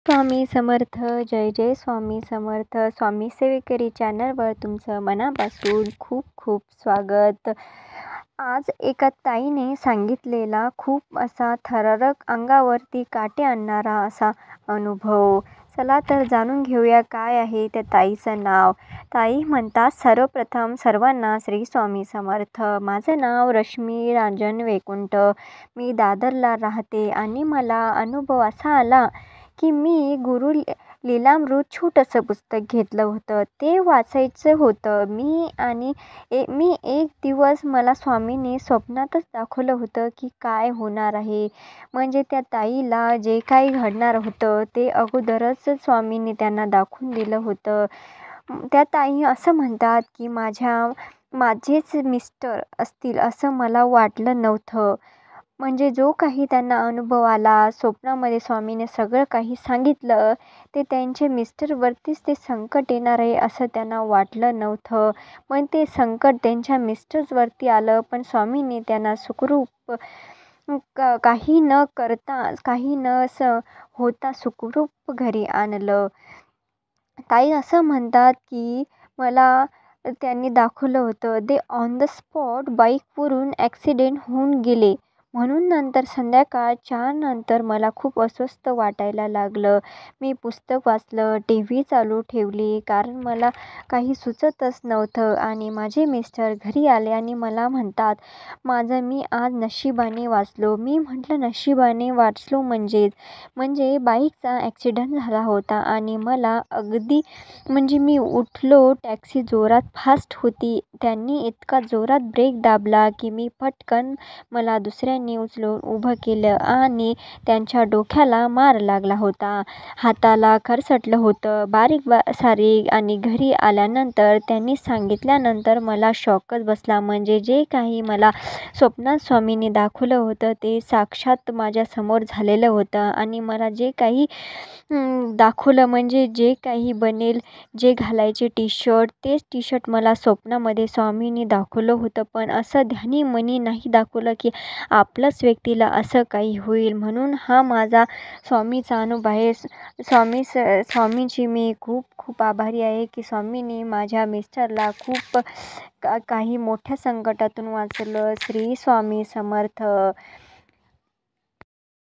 स्वामी समर्थ. जय जय स्वामी समर्थ. स्वामी सेवेकरी चॅनलवर तुमचं मनापासून खूप खूप स्वागत. आज एका ताईने सांगितलेला खूप असा थरारक अंगावरती काटे आणणारा असा अनुभव. चला तर जाणून घेऊया काय आहे त्या ताईचं नाव. ताई म्हणतात, सर्वप्रथम सर्वांना श्री स्वामी समर्थ. माझं नाव रश्मी रांजण वैकुंठ. मी दादरला राहते आणि मला अनुभव असा आला की मी गुरु लीलामृत छोटंसं पुस्तक घेतलं होतं. ते वाचायचं होतं मी एक दिवस मला स्वामींनी स्वप्नातच दाखवलं होतं की काय होणार आहे. म्हणजे त्या ताईला जे काही घडणार होतं ते अगोदरच स्वामींनी त्यांना दाखवून दिलं होतं. त्या ताई असं म्हणतात की माझेच मिस्टर असतील असं मला वाटलं नव्हतं. म्हणजे जो काही त्यांना अनुभव आला, स्वप्नामध्ये स्वामीने सगळं काही सांगितलं, ते त्यांचे मिस्टरवरतीच ते संकट येणार आहे असं त्यांना वाटलं नव्हतं. पण ते संकट त्यांच्या मिस्टर्सवरती आलं, पण स्वामींनी त्यांना सुखरूप काही न करता, काही न होता सुखरूप घरी आणलं. ताई असं म्हणतात की मला त्यांनी दाखवलं होतं, ते ऑन द स्पॉट बाईकवरून ॲक्सिडेंट होऊन गेले. म्हणून नंतर संध्याकाळ 4 नंतर मला खूप अस्वस्थ वाटायला लागलं. मी पुस्तक वाचलं, टी व्ही चालू ठेवली, कारण मला काही सुचतच नव्हतं. आणि माझे मिस्टर घरी आले आणि मला म्हणतात, मी आज नशिबाने वाचलो. मी म्हटलं, नशिबाने वाचलो म्हणजे बाईकचा ॲक्सिडेंट झाला होता आणि मला अगदी मी उठलो, टॅक्सी जोरात फास्ट होती. त्यांनी इतका जोरात ब्रेक दाबला की मी पटकन मला दुसऱ्यांनी उचलून उभं केलं आणि त्यांच्या डोक्याला मार लागला होता. हाताला खरचटलं होतं सारीक. आणि घरी आल्यानंतर त्यांनी सांगितल्यानंतर मला शॉकच बसला. म्हणजे जे काही मला स्वप्नात स्वामींनी दाखवलं होतं ते साक्षात माझ्यासमोर झालेलं होतं. आणि मला जे काही दाखवलं, म्हणजे जे काही बनेल, जे घालायचे टी-शर्ट, तेच टी-शर्ट मला स्वप्नामध्ये स्वामींनी दाखवलं होतं. पण असं ध्यानी-मनी नाही दाखवलं की आपल्याच व्यक्तीला असं काही होईल. म्हणून हा माझा स्वामीचा अनुभव आहे. स्वामींची मी खूप खूप आभारी आहे की स्वामींनी माझ्या मिस्टरला खूप काही मोठ्या संकटातून वाचवलं. श्री स्वामी समर्थ.